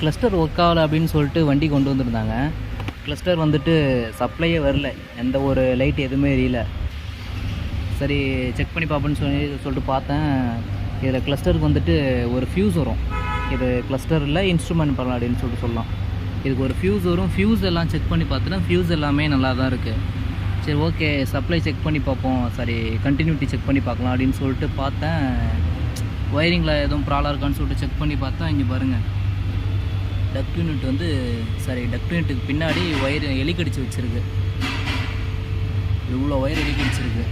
Cluster work ஆகலை அப்படின்னு சொல்லிட்டு வண்டி கொண்டு வந்திருந்தாங்க. கிளஸ்டர் வந்துட்டு சப்ளையே வரல, எந்த ஒரு லைட் எதுவுமே எரியல. சரி செக் பண்ணி பார்ப்போன்னு சொல்லிட்டு பார்த்தேன். இதில் கிளஸ்டருக்கு வந்துட்டு ஒரு ஃபியூஸ் வரும். இது கிளஸ்டர் இல்லை, இன்ஸ்ட்ருமெண்ட் பண்ணலாம் அப்படின்னு சொல்லிட்டு சொல்லலாம். இதுக்கு ஒரு ஃபியூஸ் வரும். ஃபியூஸ் எல்லாம் செக் பண்ணி பார்த்தோன்னா ஃபியூஸ் எல்லாமே நல்லா தான் இருக்குது. சரி ஓகே, சப்ளை செக் பண்ணி பார்ப்போம், சரி கண்டினியூட்டி செக் பண்ணி பார்க்கலாம் அப்படின்னு சொல்லிட்டு பார்த்தேன். ஒயரிங்கில் எதுவும் ப்ராப்ளம் இருக்கான்னு சொல்லிட்டு செக் பண்ணி பார்த்தா இங்கே பாருங்கள், டக் யூனிட் வந்து டக் யூனிட்டுக்கு பின்னாடி ஒயர் எலி கடிச்சு வச்சுருக்கு. இவ்வளோ ஒயர் எலி கடிச்சிருக்கு.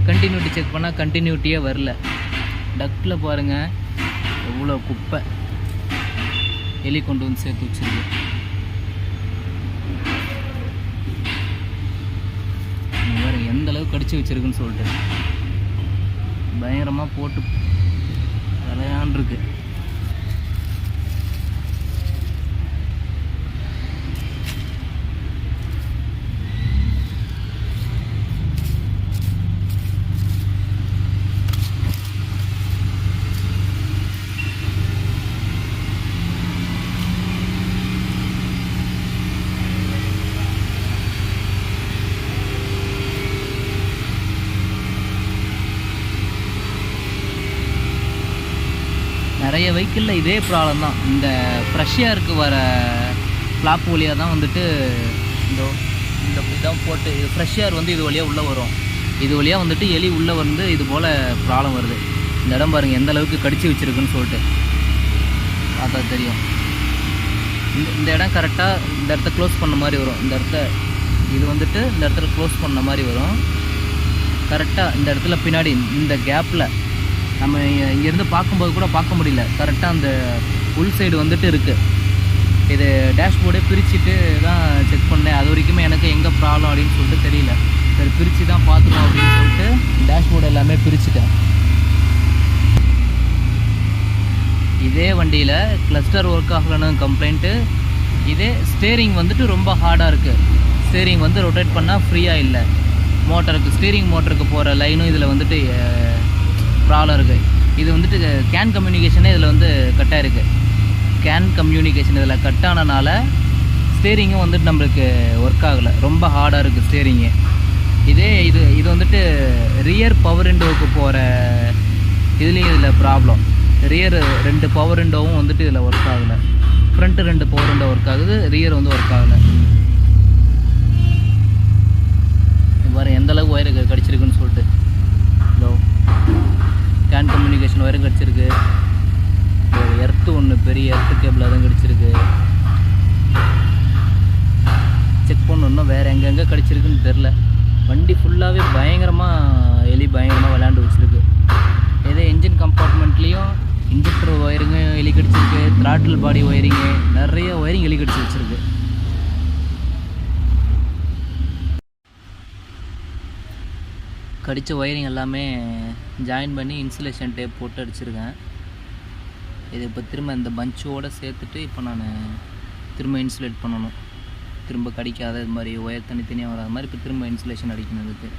கண்டினியூட்டி செக் பண்ணால் கண்டினியூட்டியே வரல. டக்கில் பாருங்கள் எவ்வளோ குப்பை எலி கொண்டு வந்து சேர்த்து வச்சுருக்கு. வேறு எந்த அளவுக்கு கடிச்சு வச்சுருக்குன்னு சொல்லிட்டு பயங்கரமாக போட்டு விளையாண்டுருக்கு. நிறைய வெஹிக்கிளில் இதே ப்ராப்ளம் தான். இந்த ஃப்ரெஷ் ஏருக்கு வர ஃப்ளாப் வழியாக தான் வந்துட்டு இந்த இதான் போட்டு ஃப்ரெஷ் ஏர் வந்து இது வழியாக உள்ளே வரும். இது வழியாக வந்துட்டு எலி உள்ளே வந்து இது போல் ப்ராப்ளம் வருது. இந்த இடம் பாருங்கள் எந்த அளவுக்கு கடிச்சு வச்சுருக்குன்னு சொல்லிட்டு பார்த்தா தெரியும். இந்த இடம் கரெக்டாக இந்த இடத்த க்ளோஸ் பண்ண மாதிரி வரும். இந்த இடத்த இது வந்துட்டு இந்த இடத்துல க்ளோஸ் பண்ண மாதிரி வரும். கரெக்டாக இந்த இடத்துல பின்னாடி இந்த கேப்பில் நம்ம இங்கேருந்து பார்க்கும்போது கூட பார்க்க முடியல. கரெக்டாக அந்த உள் சைடு வந்துட்டு இருக்குது. இது டேஷ்போர்டே பிரிச்சுட்டு தான் செக் பண்ணேன். அது வரைக்குமே எனக்கு எங்கே ப்ராப்ளம் அப்படின்னு சொல்லிட்டு தெரியல. சரி பிரித்து தான் பார்த்துக்கணும் அப்படின்னு சொல்லிட்டு டேஷ்போர்டு எல்லாமே பிரிச்சுட்டேன். இதே வண்டியில் கிளஸ்டர் ஒர்க் ஆகலன்னு கம்ப்ளைண்ட்டு. இதே ஸ்டேரிங் வந்துட்டு ரொம்ப ஹார்டாக இருக்குது. ஸ்டேரிங் வந்து ரொட்டேட் பண்ணால் ஃப்ரீயாக இல்லை. மோட்டருக்கு ஸ்டீரிங் மோட்டருக்கு போகிற லைனும் இதில் வந்துட்டு ப்ராப்ளம் இருக்குது. இது வந்துட்டு கேன் கம்யூனிகேஷனே இதில் வந்து கட்டாக இருக்குது. கேன் கம்யூனிகேஷன் இதில் கட் ஆனனால ஸ்டேரிங்கும் வந்துட்டு நம்மளுக்கு ஒர்க் ஆகலை. ரொம்ப ஹார்டாக இருக்குது ஸ்டேரிங்கு. இது வந்துட்டு ரியர் பவர் விண்டோவுக்கு போகிற இதுலேயும் இதில் ப்ராப்ளம். ரியர் 2 பவர் விண்டோவும் வந்துட்டு இதில் ஒர்க் ஆகலை. ஃப்ரண்ட்டு 2 பவர் விண்டோ ஒர்க் ஆகுது, ரியர் வந்து ஒர்க் ஆகலை. வேறு எந்தளவுக்கு ஒயர் கடிச்சிருக்குன்னு சொல்லிட்டு இதோ கேன் கம்யூனிகேஷன் ஒயரும் கிடச்சிருக்கு. ஒரு எர்த்து ஒன்று பெரிய எர்த்து கேபிள் அதுவும் கிடச்சிருக்கு. செக் பண்ணணும் வேறு எங்கெங்கே கிடச்சிருக்குன்னு தெரில. வண்டி ஃபுல்லாகவே பயங்கரமாக எலி பயங்கரமாக விளையாண்டு வச்சுருக்கு. இதே இன்ஜின் கம்பார்ட்மெண்ட்லேயும் இன்ஜெக்டர் ஒயரிங்கு எலி கடிச்சிருக்கு. த்ராட்டில் பாடி ஒயரிங்கு நிறைய ஒயரிங் எலி கடிச்சு வச்சுருக்கு. கடித்த ஒயரிங் எல்லாமே ஜாயின் பண்ணி இன்சுலேஷன் டேப் போட்டு அடிச்சிருக்கேன். இது இப்போ திரும்ப இந்த பஞ்சோடு சேர்த்துட்டு இப்போ நான் திரும்ப இன்சுலேட் பண்ணணும். திரும்ப கடிக்காத இது மாதிரி ஒயர் தனித்தனியாக வராத மாதிரி இப்போ திரும்ப இன்சுலேஷன் அடிக்கணும் இதுக்கு.